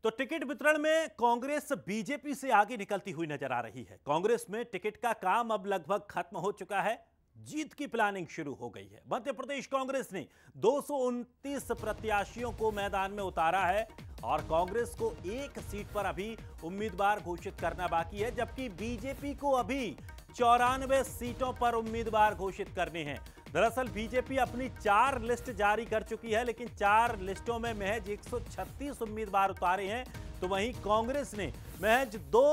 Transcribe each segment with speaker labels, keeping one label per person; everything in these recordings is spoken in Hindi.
Speaker 1: तो टिकट वितरण में कांग्रेस बीजेपी से आगे निकलती हुई नजर आ रही है। कांग्रेस में टिकट का काम अब लगभग खत्म हो चुका है। जीत की प्लानिंग शुरू हो गई है। मध्य प्रदेश कांग्रेस ने 229 प्रत्याशियों को मैदान में उतारा है और कांग्रेस को एक सीट पर अभी उम्मीदवार घोषित करना बाकी है, जबकि बीजेपी को अभी 94 सीटों पर उम्मीदवार घोषित करने हैं। दरअसल बीजेपी अपनी 4 लिस्ट जारी कर चुकी है, लेकिन 4 लिस्टों में महज 136 उम्मीदवार उतारे हैं, तो वहीं कांग्रेस ने महज 2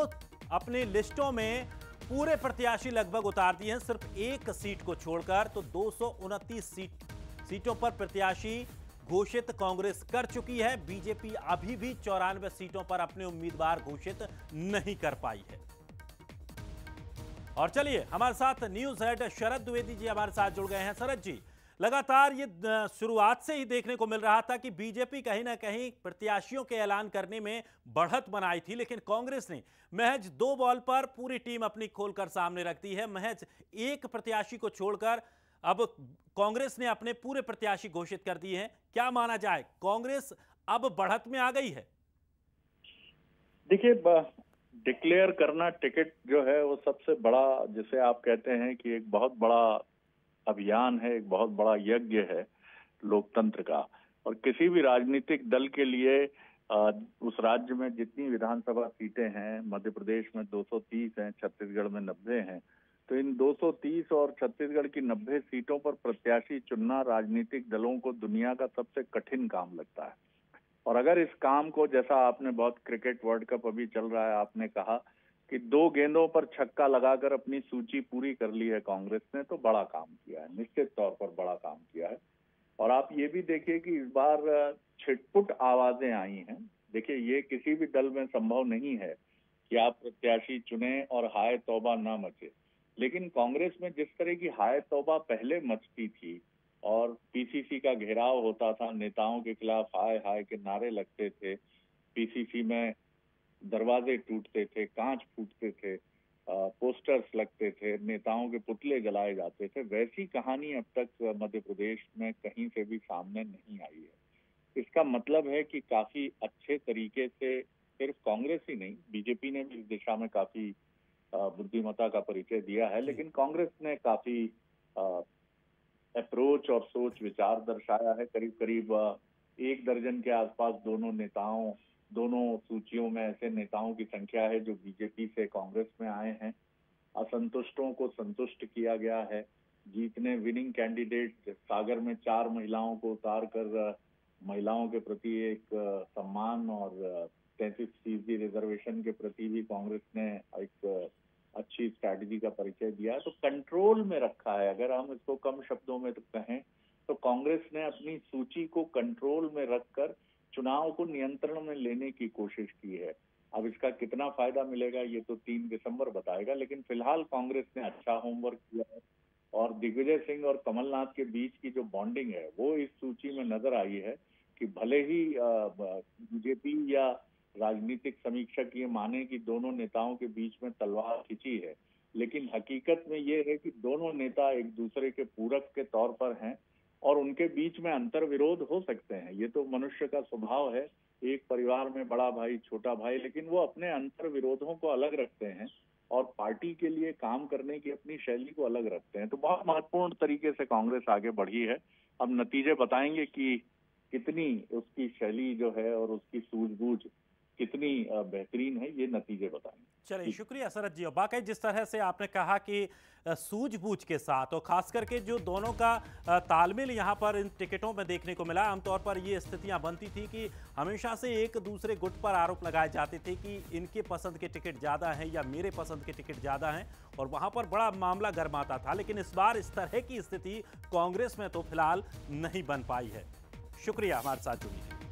Speaker 1: अपनी लिस्टों में पूरे प्रत्याशी लगभग उतार दिए हैं, सिर्फ एक सीट को छोड़कर। तो 229 सीटों पर प्रत्याशी घोषित कांग्रेस कर चुकी है। बीजेपी अभी भी 94 सीटों पर अपने उम्मीदवार घोषित नहीं कर पाई है। और चलिए, हमारे साथ न्यूज हेड शरद द्विवेदी जी हमारे साथ जुड़ गए हैं। शरद जी, लगातार ये शुरुआत से ही देखने को मिल रहा था कि बीजेपी कहीं ना कहीं प्रत्याशियों के ऐलान करने में बढ़त बनाई थी, लेकिन कांग्रेस ने महज 2 बॉल पर पूरी टीम अपनी खोलकर सामने रख दी है। महज एक प्रत्याशी को छोड़कर अब कांग्रेस ने अपने पूरे प्रत्याशी घोषित कर दिए हैं। क्या माना जाए, कांग्रेस अब बढ़त में आ गई है?
Speaker 2: देखिए, डिक्लेयर करना टिकट जो है वो सबसे बड़ा, जिसे आप कहते हैं कि एक बहुत बड़ा अभियान है, एक बहुत बड़ा यज्ञ है लोकतंत्र का। और किसी भी राजनीतिक दल के लिए उस राज्य में जितनी विधानसभा सीटें हैं, मध्य प्रदेश में 230 हैं, छत्तीसगढ़ में 90 हैं, तो इन 230 और छत्तीसगढ़ की 90 सीटों पर प्रत्याशी चुनना राजनीतिक दलों को दुनिया का सबसे कठिन काम लगता है। और अगर इस काम को, जैसा आपने बहुत क्रिकेट वर्ल्ड कप अभी चल रहा है, आपने कहा कि 2 गेंदों पर छक्का लगाकर अपनी सूची पूरी कर ली है कांग्रेस ने, तो बड़ा काम किया है, निश्चित तौर पर बड़ा काम किया है। और आप ये भी देखिए कि इस बार छिटपुट आवाजें आई हैं। देखिए, ये किसी भी दल में संभव नहीं है कि आप प्रत्याशी चुने और हाय तौबा ना मचे, लेकिन कांग्रेस में जिस तरह की हाय तौबा पहले मचती थी और पीसीसी का घेराव होता था, नेताओं के खिलाफ हाय हाय के नारे लगते थे, पीसीसी में दरवाजे टूटते थे, कांच फूटते थे, पोस्टर्स लगते थे, नेताओं के पुतले जलाए जाते थे, वैसी कहानी अब तक मध्य प्रदेश में कहीं से भी सामने नहीं आई है। इसका मतलब है कि काफी अच्छे तरीके से सिर्फ कांग्रेस ही नहीं, बीजेपी ने भी इस दिशा में काफी बुद्धिमत्ता का परिचय दिया है, लेकिन कांग्रेस ने काफी अप्रोच और सोच विचार दर्शाया है। करीब करीब 1 दर्जन के आसपास दोनों सूचियों में ऐसे नेताओं की संख्या है जो बीजेपी से कांग्रेस में आए हैं। असंतुष्टों को संतुष्ट किया गया है। जीतने विनिंग कैंडिडेट सागर में 4 महिलाओं को उतारकर महिलाओं के प्रति एक सम्मान और 33% रिजर्वेशन के प्रति भी कांग्रेस ने एक अच्छी स्ट्रैटेजी का परिचय दिया है। तो कंट्रोल में रखा है, अगर हम इसको कम शब्दों में तो कहें, तो कांग्रेस ने अपनी सूची को कंट्रोल में रखकर चुनाव को नियंत्रण में लेने की कोशिश की है। अब इसका कितना फायदा मिलेगा ये तो 3 दिसंबर बताएगा, लेकिन फिलहाल कांग्रेस ने अच्छा होमवर्क किया है। और दिग्विजय सिंह और कमलनाथ के बीच की जो बॉन्डिंग है वो इस सूची में नजर आई है कि भले ही बीजेपी या राजनीतिक समीक्षक ये माने कि दोनों नेताओं के बीच में तलवार खिंची है, लेकिन हकीकत में ये है कि दोनों नेता एक दूसरे के पूरक के तौर पर हैं और उनके बीच में अंतर विरोध हो सकते हैं। ये तो मनुष्य का स्वभाव है, एक परिवार में बड़ा भाई छोटा भाई, लेकिन वो अपने अंतर विरोधों को अलग रखते हैं और पार्टी के लिए काम करने की अपनी शैली को अलग रखते हैं। तो बहुत महत्वपूर्ण तरीके से कांग्रेस आगे बढ़ी है। अब नतीजे बताएंगे कि कितनी उसकी शैली जो है और उसकी सूझबूझ कितनी बेहतरीन है, ये नतीजे बताएंगे।
Speaker 1: चलिए, शुक्रिया शरद जी। और वाकई जिस तरह से आपने कहा कि सूझबूझ के साथ और खास करके जो दोनों का तालमेल यहाँ पर इन टिकटों में देखने को मिला। आमतौर पर ये स्थितियाँ बनती थी कि हमेशा से एक दूसरे गुट पर आरोप लगाए जाते थे कि इनके पसंद के टिकट ज़्यादा हैं या मेरे पसंद के टिकट ज़्यादा हैं, और वहाँ पर बड़ा मामला गर्माता था। लेकिन इस बार इस तरह की स्थिति कांग्रेस में तो फिलहाल नहीं बन पाई है। शुक्रिया हमारे साथ जुड़ने के लिए।